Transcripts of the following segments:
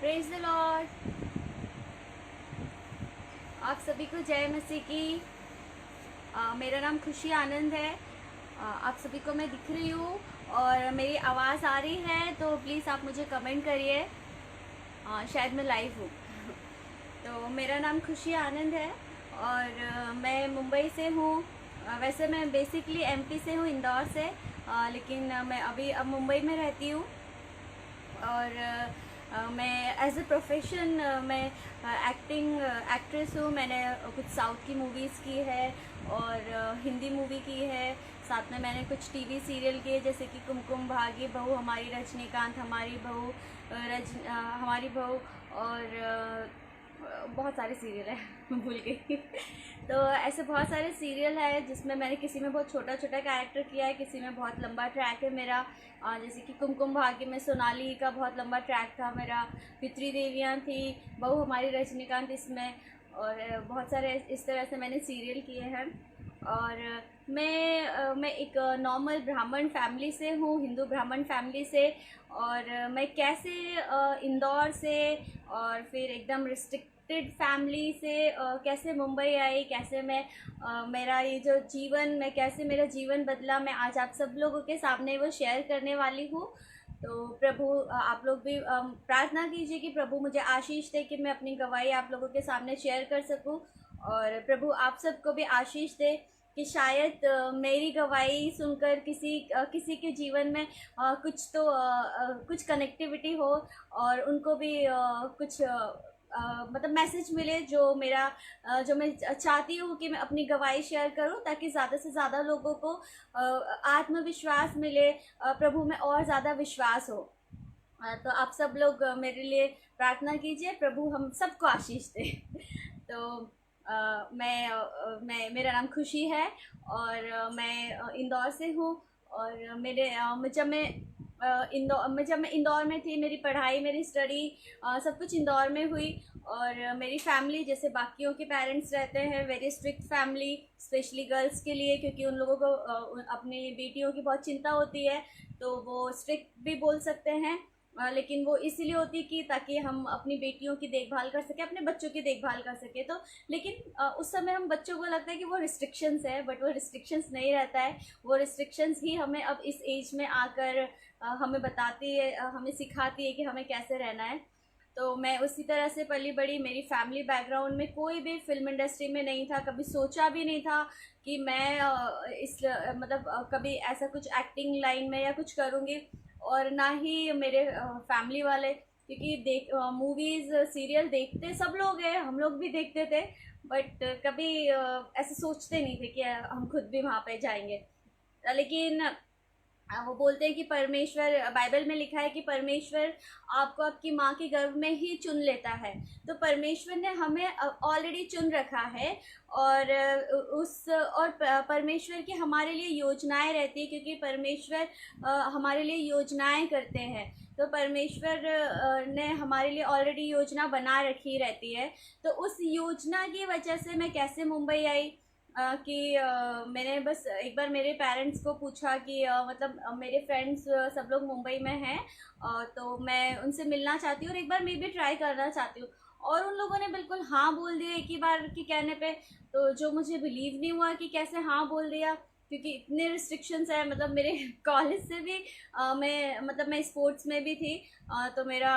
Praise the Lord. आप सभी को जय मसीह की। मेरा नाम खुशी आनंद है। आप सभी को मैं दिख रही हूँ और मेरी आवाज़ आ रही है तो प्लीज़ आप मुझे कमेंट करिए। शायद मैं लाइव हूँ। तो मेरा नाम खुशी आनंद है और मैं मुंबई से हूँ। वैसे मैं बेसिकली एमपी से हूँ, इंदौर से। लेकिन मैं अभी अब मुंबई में रहती हूँ। और मैं एज ए प्रोफेशन मैं एक्ट्रेस हूँ। मैंने कुछ साउथ की मूवीज़ की है और हिंदी मूवी की है। साथ में मैंने कुछ टीवी सीरियल किए जैसे कि कुमकुम भाग्य, बहू हमारी, रजनीकांत हमारी बहू, हमारी बहू और बहुत सारे सीरियल है भूल गई। तो ऐसे बहुत सारे सीरियल है जिसमें मैंने किसी में बहुत छोटा छोटा कैरेक्टर किया है, किसी में बहुत लंबा ट्रैक है मेरा। जैसे कि कुमकुम भाग्य में सोनाली का बहुत लंबा ट्रैक था मेरा। पितरी देवियाँ थी, बहू हमारी, रजनीकांत इसमें। और बहुत सारे इस तरह से मैंने सीरियल किए हैं। और मैं एक नॉर्मल ब्राह्मण फैमिली से हूँ, हिंदू ब्राह्मण फैमिली से। और मैं कैसे इंदौर से और फिर एकदम रिस्ट्रिक्टेड फैमिली से कैसे मुंबई आई, कैसे मैं मेरा ये जो जीवन, मैं कैसे मेरा जीवन बदला, मैं आज आप सब लोगों के सामने वो शेयर करने वाली हूँ। तो प्रभु आप लोग भी प्रार्थना कीजिए कि प्रभु मुझे आशीष दे कि मैं अपनी गवाही आप लोगों के सामने शेयर कर सकूं। और प्रभु आप सबको भी आशीष दे कि शायद मेरी गवाही सुनकर किसी के जीवन में कुछ कनेक्टिविटी हो और उनको भी कुछ मतलब मैसेज मिले जो मैं चाहती हूँ कि मैं अपनी गवाही शेयर करूँ ताकि ज़्यादा से ज़्यादा लोगों को आत्मविश्वास मिले, प्रभु में और ज़्यादा विश्वास हो। तो आप सब लोग मेरे लिए प्रार्थना कीजिए, प्रभु हम सबको आशीष दे। तो मैं मेरा नाम खुशी है और मैं इंदौर से हूँ। और जब मैं इंदौर में थी, मेरी पढ़ाई, मेरी स्टडी सब कुछ इंदौर में हुई। और मेरी फैमिली जैसे बाकियों के पेरेंट्स रहते हैं, very strict family, specially girls के लिए, क्योंकि उन लोगों को अपनी बेटियों की बहुत चिंता होती है। तो वो स्ट्रिक्ट भी बोल सकते हैं, लेकिन वो इसीलिए होती कि ताकि हम अपनी बेटियों की देखभाल कर सकें, अपने बच्चों की देखभाल कर सकें। तो लेकिन उस समय हम बच्चों को लगता है कि वो रिस्ट्रिक्शंस है, बट वो रिस्ट्रिक्शंस नहीं रहता है। वो रिस्ट्रिक्शंस ही हमें अब इस एज में आकर हमें बताती है, हमें सिखाती है कि हमें कैसे रहना है। तो मैं उसी तरह से पली बड़ी। मेरी फैमिली बैकग्राउंड में कोई भी फिल्म इंडस्ट्री में नहीं था, कभी सोचा भी नहीं था कि मैं कभी ऐसा कुछ एक्टिंग लाइन में या कुछ करूँगी। और ना ही मेरे फैमिली वाले, क्योंकि मूवीज़ सीरियल देखते सब लोग हैं, हम लोग भी देखते थे, बट कभी ऐसे सोचते नहीं थे कि हम खुद भी वहाँ पे जाएंगे। लेकिन वो बोलते हैं कि परमेश्वर, बाइबल में लिखा है कि परमेश्वर आपको आपकी माँ के गर्भ में ही चुन लेता है। तो परमेश्वर ने हमें ऑलरेडी चुन रखा है। और परमेश्वर की हमारे लिए योजनाएं रहती है, क्योंकि परमेश्वर हमारे लिए योजनाएं करते हैं। तो परमेश्वर ने हमारे लिए ऑलरेडी योजना बना रखी रहती है। तो उस योजना की वजह से मैं कैसे मुंबई आई, मैंने बस एक बार मेरे पेरेंट्स को पूछा कि मेरे फ्रेंड्स सब लोग मुंबई में हैं, तो मैं उनसे मिलना चाहती हूँ और एक बार मैं भी ट्राई करना चाहती हूँ। और उन लोगों ने बिल्कुल हाँ बोल दिया एक ही बार के कहने पे। तो जो मुझे बिलीव नहीं हुआ कि कैसे हाँ बोल दिया, क्योंकि इतने रिस्ट्रिक्शंस है। मतलब मेरे कॉलेज से भी मैं स्पोर्ट्स में भी थी, तो मेरा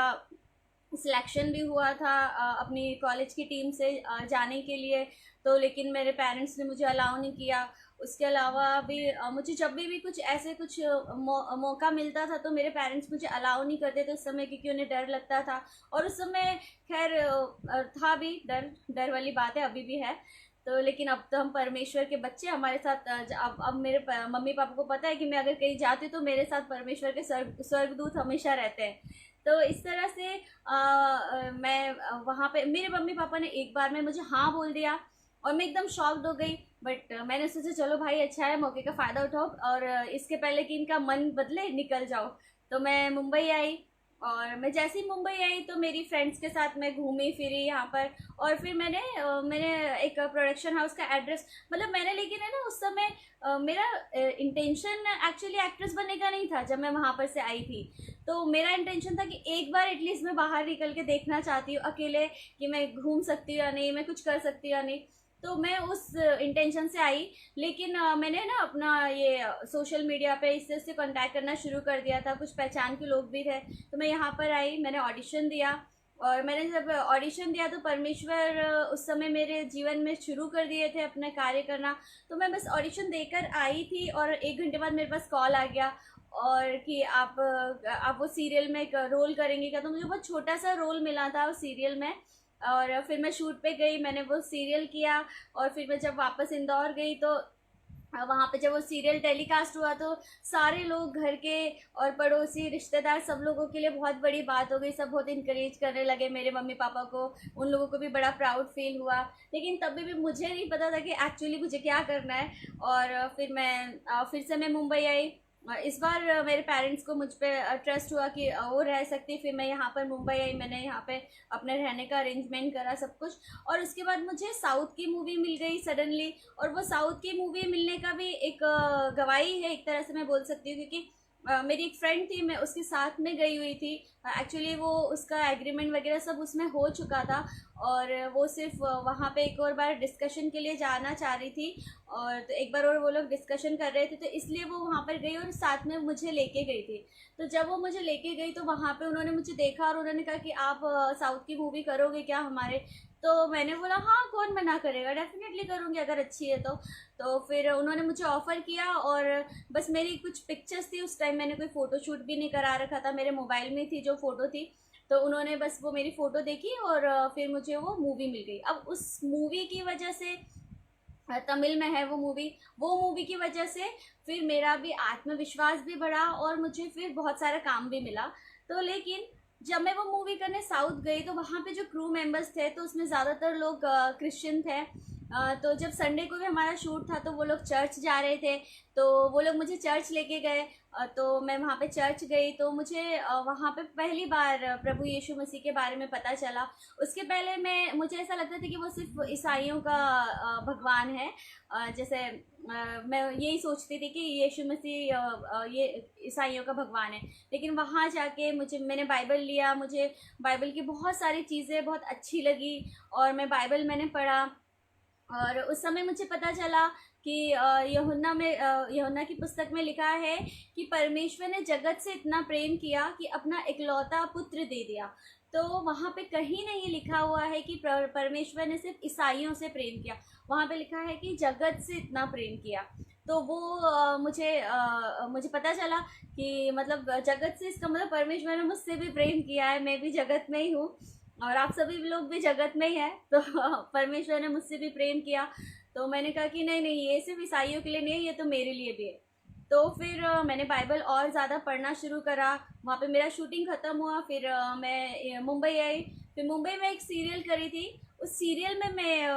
सिलेक्शन भी हुआ था अपनी कॉलेज की टीम से जाने के लिए। तो लेकिन मेरे पेरेंट्स ने मुझे अलाउ नहीं किया। उसके अलावा भी मुझे जब भी कुछ ऐसे कुछ मौका मिलता था तो मेरे पेरेंट्स मुझे अलाउ नहीं करते थे उस समय, क्योंकि उन्हें डर लगता था। और उस समय खैर था भी डर, डर वाली बात है, अभी भी है। तो लेकिन अब तो हम परमेश्वर के बच्चे, हमारे साथ अब मेरे मम्मी पापा को पता है कि मैं अगर कहीं जाती हूँ तो मेरे साथ परमेश्वर के स्वर्गदूत हमेशा रहते हैं। तो इस तरह से मैं वहाँ पे मेरे मम्मी पापा ने एक बार में मुझे हाँ बोल दिया और मैं एकदम शॉक्ड हो गई। बट मैंने सोचा चलो भाई अच्छा है, मौके का फ़ायदा उठाओ और इसके पहले कि इनका मन बदले निकल जाओ। तो मैं मुंबई आई और मैं जैसे ही मुंबई आई तो मेरी फ्रेंड्स के साथ मैं घूमी फिरी यहाँ पर। और फिर मैंने एक प्रोडक्शन हाउस का एड्रेस, मतलब मैंने, लेकिन है ना उस समय मेरा इंटेंशन एक्चुअली एक्ट्रेस बनने का नहीं था जब मैं वहाँ पर से आई थी। तो मेरा इंटेंशन था कि एक बार एटलीस्ट मैं बाहर निकल के देखना चाहती हूँ अकेले, कि मैं घूम सकती हूँ या नहीं, मैं कुछ कर सकती हूँ या नहीं। तो मैं उस इंटेंशन से आई। लेकिन मैंने ना अपना ये सोशल मीडिया पे इससे कांटेक्ट करना शुरू कर दिया था, कुछ पहचान के लोग भी थे। तो मैं यहाँ पर आई, मैंने ऑडिशन दिया। और मैंने जब ऑडिशन दिया तो परमेश्वर उस समय मेरे जीवन में शुरू कर दिए थे अपने कार्य करना। तो मैं बस ऑडिशन देकर आई थी और 1 घंटे बाद मेरे पास कॉल आ गया, और कि आप वो सीरियल में एक रोल करेंगे क्या। तो मुझे बहुत छोटा सा रोल मिला था उस सीरियल में। और फिर मैं शूट पे गई, मैंने वो सीरियल किया। और फिर मैं जब वापस इंदौर गई तो वहाँ पे जब वो सीरियल टेलीकास्ट हुआ तो सारे लोग, घर के और पड़ोसी रिश्तेदार, सब लोगों के लिए बहुत बड़ी बात हो गई। सब बहुत इंकरेज करने लगे मेरे मम्मी पापा को, उन लोगों को भी बड़ा प्राउड फील हुआ। लेकिन तभी भी मुझे नहीं पता था कि एक्चुअली मुझे क्या करना है। और फिर फिर से मैं मुंबई आई। इस बार मेरे पेरेंट्स को मुझ पर ट्रस्ट हुआ कि वो रह सकती। फिर मैं यहाँ पर मुंबई आई, मैंने यहाँ पे अपने रहने का अरेंजमेंट करा सब कुछ। और उसके बाद मुझे साउथ की मूवी मिल गई सडनली। और वो साउथ की मूवी मिलने का भी एक गवाही है, एक तरह से मैं बोल सकती हूँ, क्योंकि मेरी एक फ्रेंड थी, मैं उसके साथ में गई हुई थी। एक्चुअली वो उसका एग्रीमेंट वगैरह सब उसमें हो चुका था। और वो सिर्फ वहाँ पे एक और बार डिस्कशन के लिए जाना चाह रही थी। और तो एक बार और वो लोग डिस्कशन कर रहे थे, तो इसलिए वो वहाँ पर गई और साथ में मुझे लेके गई थी। तो जब वो मुझे लेके गई तो वहाँ पे उन्होंने मुझे देखा और उन्होंने कहा कि आप साउथ की मूवी करोगे क्या हमारे। तो मैंने बोला हाँ, कौन मना करेगा, डेफिनेटली करूँगी अगर अच्छी है तो फिर उन्होंने मुझे ऑफ़र किया। और बस मेरी कुछ पिक्चर्स थी उस टाइम, मैंने कोई फ़ोटोशूट भी नहीं करा रखा था, मेरे मोबाइल में थी जो फ़ोटो थी। तो उन्होंने बस वो मेरी फ़ोटो देखी और फिर मुझे वो मूवी मिल गई। अब उस मूवी की वजह से, तमिल में है वो मूवी की वजह से फिर मेरा भी आत्मविश्वास भी बढ़ा और मुझे फिर बहुत सारा काम भी मिला। तो लेकिन जब मैं वो मूवी करने साउथ गई तो वहाँ पे जो क्रू मेंबर्स थे तो उसमें ज़्यादातर लोग क्रिश्चियन थे। तो जब संडे को भी हमारा शूट था तो वो लोग चर्च जा रहे थे, तो वो लोग मुझे चर्च लेके गए। तो मैं वहाँ पे चर्च गई तो मुझे वहाँ पे पहली बार प्रभु यीशु मसीह के बारे में पता चला। उसके पहले मुझे ऐसा लगता था कि वो सिर्फ ईसाइयों का भगवान है। जैसे मैं यही सोचती थी कि यीशु मसीह ये ईसाइयों का भगवान है। लेकिन वहाँ जाके मैंने बाइबल लिया, मुझे बाइबल की बहुत सारी चीज़ें बहुत अच्छी लगी और मैं बाइबल मैंने पढ़ा। और उस समय मुझे पता चला कि यूहन्ना की पुस्तक में लिखा है कि परमेश्वर ने जगत से इतना प्रेम किया कि अपना इकलौता पुत्र दे दिया। तो वहाँ पे कहीं नहीं लिखा हुआ है कि परमेश्वर ने सिर्फ ईसाइयों से प्रेम किया, वहाँ पे लिखा है कि जगत से इतना प्रेम किया। तो वो मुझे पता चला कि मतलब जगत से, इसका मतलब परमेश्वर ने मुझसे भी प्रेम किया है, मैं भी जगत में ही हूँ और आप सभी लोग भी जगत में ही हैं। तो परमेश्वर ने मुझसे भी प्रेम किया। तो मैंने कहा कि नहीं नहीं, ये सिर्फ ईसाइयों के लिए नहीं है, ये तो मेरे लिए भी है। तो फिर मैंने बाइबल और ज़्यादा पढ़ना शुरू करा। वहाँ पे मेरा शूटिंग ख़त्म हुआ, फिर मैं मुंबई आई। फिर मुंबई में एक सीरियल करी थी, उस सीरियल में मैं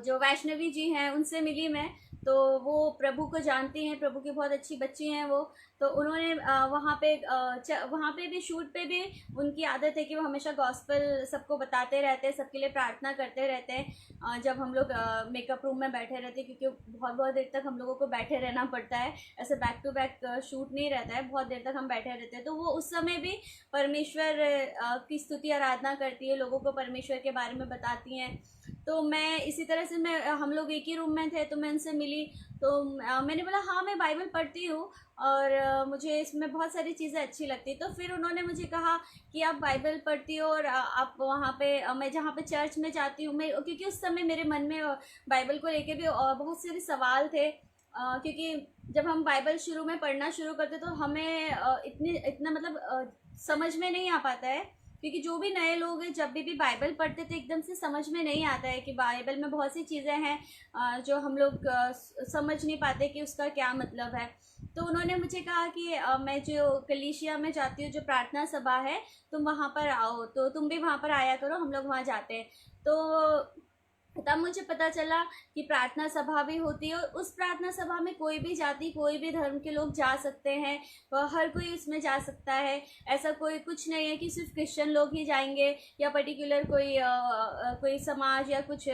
जो वैष्णवी जी हैं उनसे मिली मैं। तो वो प्रभु को जानती हैं, प्रभु की बहुत अच्छी बच्ची हैं वो। तो उन्होंने वहाँ पे भी शूट पे भी उनकी आदत है कि वो हमेशा गॉस्पेल सबको बताते रहते हैं, सबके लिए प्रार्थना करते रहते हैं जब हम लोग मेकअप रूम में बैठे रहते हैं, क्योंकि बहुत बहुत देर तक हम लोगों को बैठे रहना पड़ता है, ऐसे बैक टू बैक शूट नहीं रहता है, बहुत देर तक हम बैठे रहते हैं। तो वो उस समय भी परमेश्वर की स्तुति आराधना करती है, लोगों को परमेश्वर के बारे में बताती हैं। तो मैं इसी तरह से हम लोग एक ही रूम में थे तो मैं उनसे मिली। तो मैंने बोला हाँ, मैं बाइबल पढ़ती हूँ और मुझे इसमें बहुत सारी चीज़ें अच्छी लगती। तो फिर उन्होंने मुझे कहा कि आप बाइबल पढ़ती हो और आप वहाँ पे, मैं जहाँ पे चर्च में जाती हूँ, मैं, क्योंकि उस समय मेरे मन में बाइबल को लेके भी बहुत सारे सवाल थे। क्योंकि जब हम बाइबल शुरू में पढ़ना शुरू करते तो हमें इतना मतलब समझ में नहीं आ पाता है, क्योंकि जो भी नए लोग हैं जब भी बाइबल पढ़ते थे एकदम से समझ में नहीं आता है कि बाइबल में बहुत सी चीज़ें हैं जो हम लोग समझ नहीं पाते कि उसका क्या मतलब है। तो उन्होंने मुझे कहा कि मैं जो कलीसिया में जाती हूँ, जो प्रार्थना सभा है, तुम वहाँ पर आओ, तो तुम भी वहाँ पर आया करो, हम लोग वहाँ जाते हैं। तो तब मुझे पता चला कि प्रार्थना सभा भी होती है, और उस प्रार्थना सभा में कोई भी जाति, कोई भी धर्म के लोग जा सकते हैं, हर कोई उसमें जा सकता है। ऐसा कोई कुछ नहीं है कि सिर्फ क्रिश्चियन लोग ही जाएंगे, या पर्टिकुलर कोई समाज या कुछ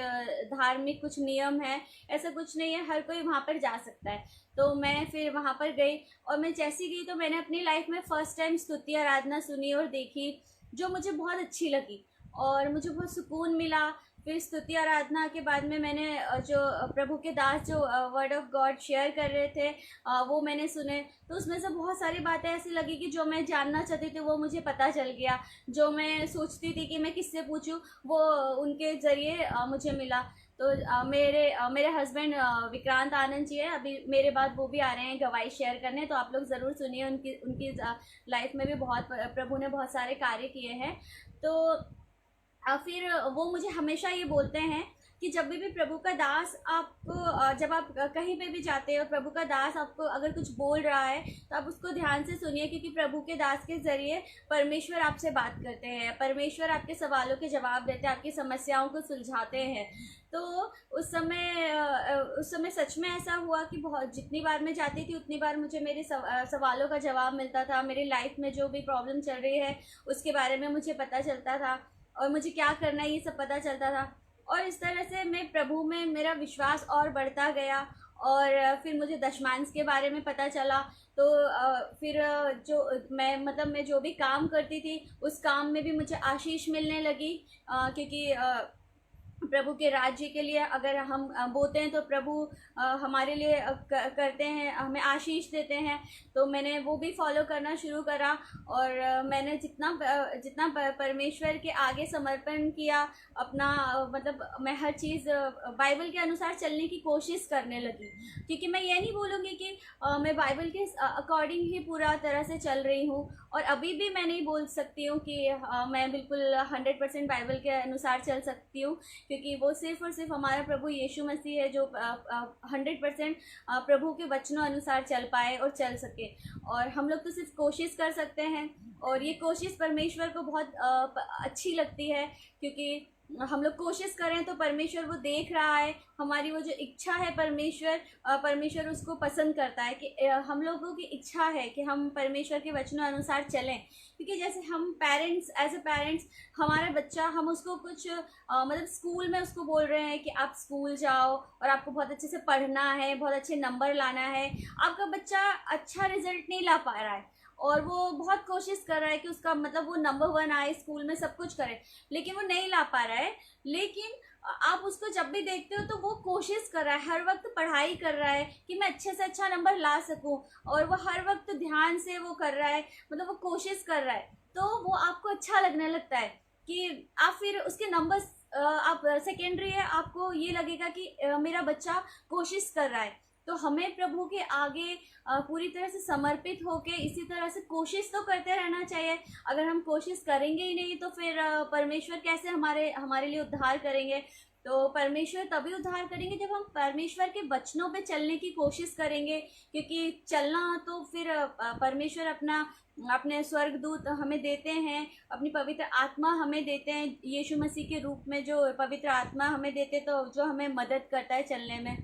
धार्मिक कुछ नियम है, ऐसा कुछ नहीं है, हर कोई वहाँ पर जा सकता है। तो मैं फिर वहाँ पर गई, और मैं जैसी गई तो मैंने अपनी लाइफ में फर्स्ट टाइम स्तुति आराधना सुनी और देखी, जो मुझे बहुत अच्छी लगी और मुझे बहुत सुकून मिला। फिर स्तुति आराधना के बाद में मैंने जो प्रभु के दास जो वर्ड ऑफ गॉड शेयर कर रहे थे वो मैंने सुने, तो उसमें से बहुत सारी बातें ऐसी लगी कि जो मैं जानना चाहती थी वो मुझे पता चल गया। जो मैं सोचती थी कि मैं किससे पूछूं, वो उनके ज़रिए मुझे मिला। तो मेरे हस्बैंड विक्रांत आनंद जी है, अभी मेरे बाद वो भी आ रहे हैं गवाही शेयर करने, तो आप लोग ज़रूर सुनिए। उनकी उनकी लाइफ में भी बहुत प्रभु ने बहुत सारे कार्य किए हैं। तो फिर वो मुझे हमेशा ये बोलते हैं कि जब भी प्रभु का दास आपको जब आप कहीं पे भी जाते हो, प्रभु का दास आपको अगर कुछ बोल रहा है तो आप उसको ध्यान से सुनिए, क्योंकि प्रभु के दास के ज़रिए परमेश्वर आपसे बात करते हैं, परमेश्वर आपके सवालों के जवाब देते हैं, आपकी समस्याओं को सुलझाते हैं। तो उस समय सच में ऐसा हुआ कि बहुत जितनी बार मैं जाती थी उतनी बार मुझे मेरे सवालों का जवाब मिलता था। मेरी लाइफ में जो भी प्रॉब्लम चल रही है उसके बारे में मुझे पता चलता था, और मुझे क्या करना है ये सब पता चलता था। और इस तरह से मैं प्रभु में मेरा विश्वास और बढ़ता गया। और फिर मुझे दशमांश के बारे में पता चला। तो फिर मैं जो भी काम करती थी उस काम में भी मुझे आशीष मिलने लगी, क्योंकि प्रभु के राज्य के लिए अगर हम बोते हैं तो प्रभु हमारे लिए करते हैं, हमें आशीष देते हैं। तो मैंने वो भी फॉलो करना शुरू करा, और मैंने जितना परमेश्वर के आगे समर्पण किया अपना, मतलब मैं हर चीज़ बाइबल के अनुसार चलने की कोशिश करने लगी। क्योंकि मैं ये नहीं बोलूँगी कि मैं बाइबल के अकॉर्डिंग ही पूरा तरह से चल रही हूँ, और अभी भी मैं नहीं बोल सकती हूँ कि मैं बिल्कुल 100% बाइबल के अनुसार चल सकती हूँ, क्योंकि वो सिर्फ़ और सिर्फ हमारा प्रभु यीशु मसीह है जो 100% प्रभु के वचनों अनुसार चल पाए और चल सके। और हम लोग तो सिर्फ कोशिश कर सकते हैं, और ये कोशिश परमेश्वर को बहुत अच्छी लगती है, क्योंकि हम लोग कोशिश करें तो परमेश्वर वो देख रहा है। हमारी वो जो इच्छा है परमेश्वर उसको पसंद करता है कि हम लोगों की इच्छा है कि हम परमेश्वर के वचनों अनुसार चलें। क्योंकि जैसे हम पेरेंट्स, एज ए पेरेंट्स, हमारा बच्चा, हम उसको कुछ मतलब स्कूल में उसको बोल रहे हैं कि आप स्कूल जाओ और आपको बहुत अच्छे से पढ़ना है, बहुत अच्छे नंबर लाना है। आपका बच्चा अच्छा रिजल्ट नहीं ला पा रहा है, और वो बहुत कोशिश कर रहा है कि उसका मतलब वो नंबर 1 आए, स्कूल में सब कुछ करे, लेकिन वो नहीं ला पा रहा है। लेकिन आप उसको जब भी देखते हो तो वो कोशिश कर रहा है, हर वक्त पढ़ाई कर रहा है कि मैं अच्छे से अच्छा नंबर ला सकूं, और वो हर वक्त ध्यान से वो कर रहा है, मतलब वो कोशिश कर रहा है। तो वो आपको अच्छा लगने लगता है कि आप फिर उसके नंबर्स, आप सेकेंडरी है, आपको ये लगेगा कि मेरा बच्चा कोशिश कर रहा है। तो हमें प्रभु के आगे पूरी तरह से समर्पित होके इसी तरह से कोशिश तो करते रहना चाहिए। अगर हम कोशिश करेंगे ही नहीं तो फिर परमेश्वर कैसे हमारे लिए उद्धार करेंगे। तो परमेश्वर तभी उद्धार करेंगे जब हम परमेश्वर के वचनों पे चलने की कोशिश करेंगे, क्योंकि चलना तो फिर परमेश्वर अपने स्वर्गदूत हमें देते हैं, अपनी पवित्र आत्मा हमें देते हैं, यीशु मसीह के रूप में जो पवित्र आत्मा हमें देते, तो जो हमें मदद करता है चलने में।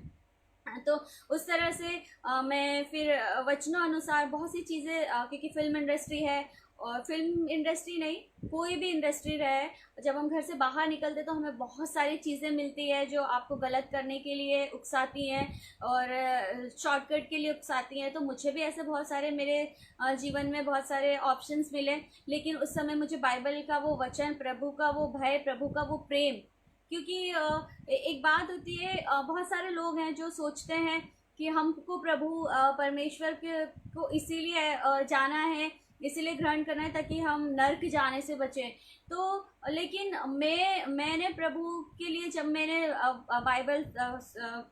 तो उस तरह से मैं फिर वचनों अनुसार बहुत सी चीज़ें, क्योंकि फिल्म इंडस्ट्री है, और फिल्म इंडस्ट्री नहीं, कोई भी इंडस्ट्री रहे, जब हम घर से बाहर निकलते तो हमें बहुत सारी चीज़ें मिलती है जो आपको गलत करने के लिए उकसाती हैं और शॉर्टकट के लिए उकसाती हैं। तो मुझे भी ऐसे बहुत सारे मेरे जीवन में बहुत सारे ऑप्शंस मिले, लेकिन उस समय मुझे बाइबल का वो वचन, प्रभु का वो भय, प्रभु का वो प्रेम, क्योंकि एक बात होती है, बहुत सारे लोग हैं जो सोचते हैं कि हमको प्रभु परमेश्वर को इसीलिए जाना है, इसीलिए ग्रहण करना है ताकि हम नर्क जाने से बचें। तो लेकिन मैंने प्रभु के लिए, जब मैंने बाइबल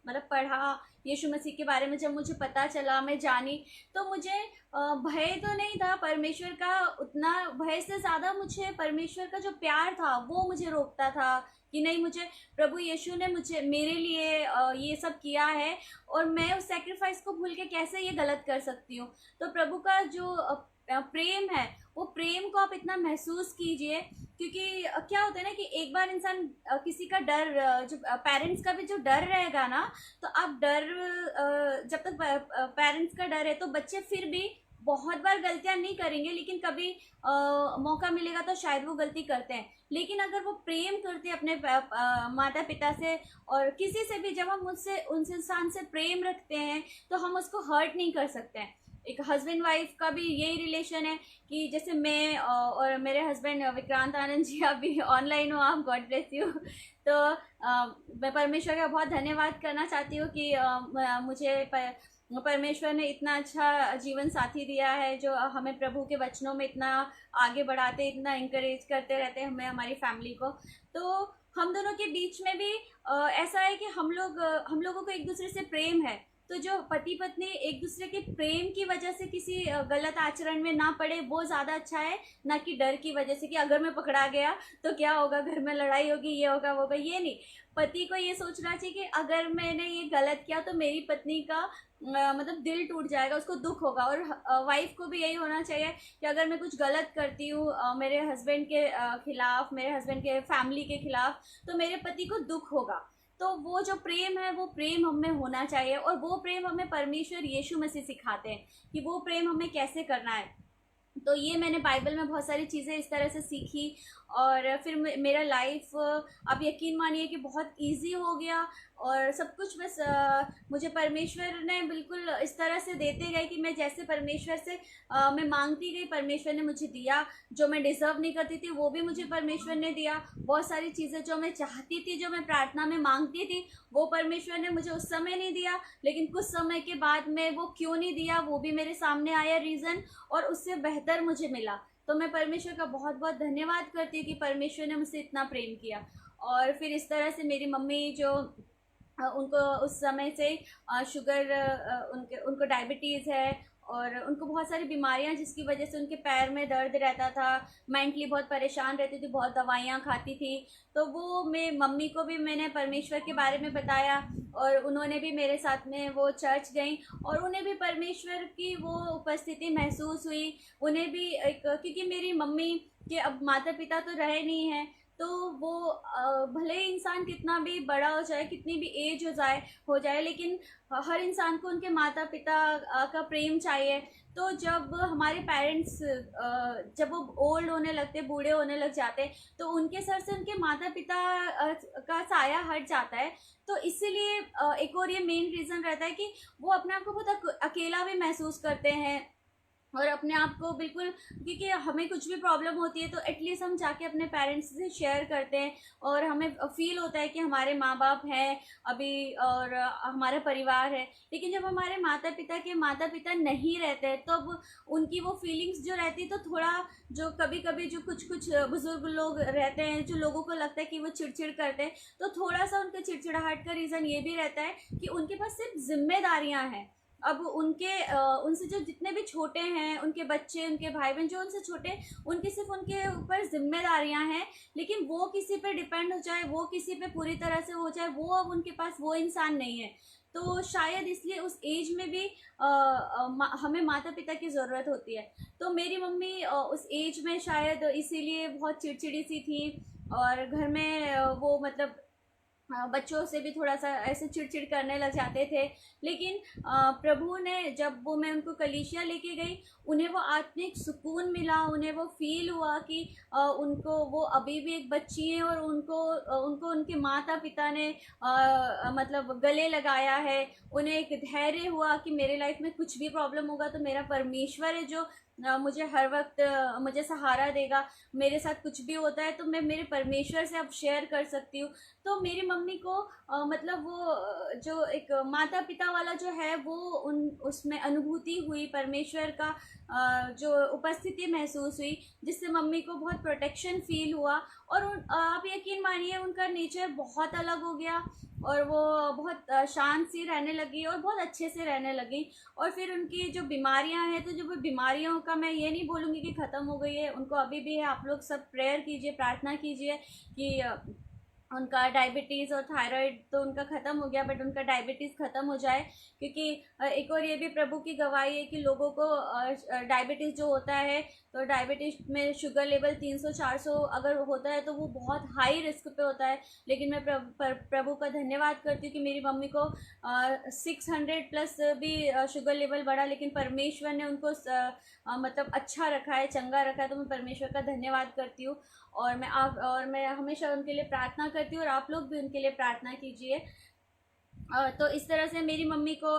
मतलब पढ़ा, यीशु मसीह के बारे में जब मुझे पता चला, मैं जानी, तो मुझे भय तो नहीं था परमेश्वर का, उतना भय से ज़्यादा मुझे परमेश्वर का जो प्यार था वो मुझे रोकता था कि नहीं, मुझे प्रभु यीशु ने मेरे लिए ये सब किया है, और मैं उस सेक्रीफाइस को भूल के कैसे ये गलत कर सकती हूँ। तो प्रभु का जो प्रेम है वो प्रेम को आप इतना महसूस कीजिए, क्योंकि क्या होता है ना कि एक बार इंसान किसी का डर, जो पेरेंट्स का भी जो डर रहेगा ना, तो आप डर, जब तक पेरेंट्स का डर है तो बच्चे फिर भी बहुत बार गलतियां नहीं करेंगे, लेकिन कभी मौका मिलेगा तो शायद वो गलती करते हैं। लेकिन अगर वो प्रेम करते हैं अपने माता पिता से और किसी से भी, जब हम उससे उस इंसान से प्रेम रखते हैं तो हम उसको हर्ट नहीं कर सकते हैं। एक हस्बैंड वाइफ का भी यही रिलेशन है कि जैसे मैं और मेरे हस्बैंड विक्रांत आनंद जी, अभी ऑनलाइन हो आप, गॉड ब्लेस यू। तो मैं परमेश्वर का बहुत धन्यवाद करना चाहती हूँ कि मुझे परमेश्वर ने इतना अच्छा जीवन साथी दिया है, जो हमें प्रभु के वचनों में इतना आगे बढ़ाते, इतना इंकरेज करते रहते हैं हमें, हमारी फैमिली को। तो हम दोनों के बीच में भी ऐसा है कि हम लोगों को एक दूसरे से प्रेम है। तो जो पति पत्नी एक दूसरे के प्रेम की वजह से किसी गलत आचरण में ना पड़े, वो ज़्यादा अच्छा है, ना कि डर की वजह से कि अगर मैं पकड़ा गया तो क्या होगा, घर में लड़ाई होगी, ये होगा वो होगा। ये नहीं, पति को ये सोचना चाहिए कि अगर मैंने ये गलत किया तो मेरी पत्नी का मतलब दिल टूट जाएगा, उसको दुख होगा। और वाइफ को भी यही होना चाहिए कि अगर मैं कुछ गलत करती हूँ मेरे हस्बैंड के खिलाफ, मेरे हस्बैंड के फैमिली के खिलाफ, तो मेरे पति को दुख होगा। तो वो जो प्रेम है, वो प्रेम हमें होना चाहिए, और वो प्रेम हमें परमेश्वर यीशु मसीह सिखाते हैं कि वो प्रेम हमें कैसे करना है। तो ये मैंने बाइबल में बहुत सारी चीज़ें इस तरह से सीखी, और फिर मेरा लाइफ, आप यकीन मानिए कि बहुत इजी हो गया। और सब कुछ बस मुझे परमेश्वर ने बिल्कुल इस तरह से देते गए कि मैं जैसे परमेश्वर से मैं मांगती गई, परमेश्वर ने मुझे दिया। जो मैं डिज़र्व नहीं करती थी वो भी मुझे परमेश्वर ने दिया। बहुत सारी चीज़ें जो मैं चाहती थी, जो मैं प्रार्थना में मांगती थी, वो परमेश्वर ने मुझे उस समय नहीं दिया, लेकिन कुछ समय के बाद में वो क्यों नहीं दिया वो भी मेरे सामने आया रीज़न, और उससे बेहतर मुझे मिला। तो मैं परमेश्वर का बहुत बहुत धन्यवाद करती हूँ कि परमेश्वर ने मुझसे इतना प्रेम किया। और फिर इस तरह से मेरी मम्मी जो उनको उस समय से शुगर, उनको डायबिटीज़ है, और उनको बहुत सारी बीमारियां जिसकी वजह से उनके पैर में दर्द रहता था, मेंटली बहुत परेशान रहती थी, बहुत दवाइयां खाती थी। तो वो मैं मम्मी को भी मैंने परमेश्वर के बारे में बताया, और उन्होंने भी मेरे साथ में वो चर्च गई, और उन्हें भी परमेश्वर की वो उपस्थिति महसूस हुई। उन्हें भी एक, क्योंकि मेरी मम्मी के अब माता पिता तो रहे नहीं हैं, तो वो भले ही इंसान कितना भी बड़ा हो जाए, कितनी भी एज हो जाए, लेकिन हर इंसान को उनके माता पिता का प्रेम चाहिए। तो जब हमारे पेरेंट्स जब वो ओल्ड होने लगते, बूढ़े होने लग जाते, तो उनके सर से उनके माता पिता का साया हट जाता है। तो इसीलिए एक और ये मेन रीज़न रहता है कि वो अपने आप को बहुत अकेला भी महसूस करते हैं, और अपने आप को बिल्कुल, क्योंकि हमें कुछ भी प्रॉब्लम होती है तो एटलीस्ट हम जाके अपने पेरेंट्स से शेयर करते हैं, और हमें फील होता है कि हमारे माँ बाप हैं अभी, और हमारा परिवार है। लेकिन जब हमारे माता पिता के माता पिता नहीं रहते हैं, तब तो उनकी वो फीलिंग्स जो रहती है, तो थोड़ा, जो कभी कभी जो कुछ बुजुर्ग लोग रहते हैं, जो लोगों को लगता है कि वो चिड़चिड़ करते हैं, तो थोड़ा सा उनके चिड़चिड़ाहट का रीज़न ये भी रहता है कि उनके पास सिर्फ जिम्मेदारियाँ हैं। अब उनसे जो जितने भी छोटे हैं, उनके बच्चे, उनके भाई बहन जो उनसे छोटे, उनकी सिर्फ उनके ऊपर जिम्मेदारियां हैं, लेकिन वो किसी पे डिपेंड हो जाए, वो किसी पे पूरी तरह से हो जाए, वो अब उनके पास वो इंसान नहीं है। तो शायद इसलिए उस एज में भी हमें माता पिता की ज़रूरत होती है। तो मेरी मम्मी उस एज में शायद इसीलिए बहुत चिड़चिड़ी सी थी, और घर में वो मतलब बच्चों से भी थोड़ा सा ऐसे चिड़चिड़ करने लग जाते थे। लेकिन प्रभु ने, जब वो मैं उनको कलीसिया लेके गई, उन्हें वो आत्मिक सुकून मिला, उन्हें वो फील हुआ कि उनको, वो अभी भी एक बच्ची है, और उनको उनके माता पिता ने मतलब गले लगाया है। उन्हें एक धैर्य हुआ कि मेरे लाइफ में कुछ भी प्रॉब्लम होगा तो मेरा परमेश्वर है जो मुझे हर वक्त मुझे सहारा देगा। मेरे साथ कुछ भी होता है तो मैं मेरे परमेश्वर से अब शेयर कर सकती हूँ। तो मेरी मम्मी को मतलब वो जो एक माता पिता वाला जो है वो उसमें अनुभूति हुई, परमेश्वर का जो उपस्थिति महसूस हुई, जिससे मम्मी को बहुत प्रोटेक्शन फील हुआ। और आप यकीन मानिए उनका नेचर बहुत अलग हो गया, और वो बहुत शांत सी रहने लगी, और बहुत अच्छे से रहने लगी। और फिर उनकी जो बीमारियां हैं, तो जो वो बीमारियों का मैं ये नहीं बोलूँगी कि ख़त्म हो गई है, उनको अभी भी है। आप लोग सब प्रेयर कीजिए, प्रार्थना कीजिए कि उनका डायबिटीज़ और थायराइड तो उनका ख़त्म हो गया, बट उनका डायबिटीज़ ख़त्म हो जाए, क्योंकि एक और ये भी प्रभु की गवाही है कि लोगों को डायबिटीज़ जो होता है, तो डायबिटीज़ में शुगर लेवल 300-400 अगर होता है तो वो बहुत हाई रिस्क पे होता है। लेकिन मैं प्रभु का धन्यवाद करती हूँ कि मेरी मम्मी को 600 प्लस भी शुगर लेवल बढ़ा, लेकिन परमेश्वर ने उनको मतलब अच्छा रखा है, चंगा रखा है, तो मैं परमेश्वर का धन्यवाद करती हूँ। और मैं हमेशा उनके लिए प्रार्थना करती हूँ, और आप लोग भी उनके लिए प्रार्थना कीजिए। तो इस तरह से मेरी मम्मी को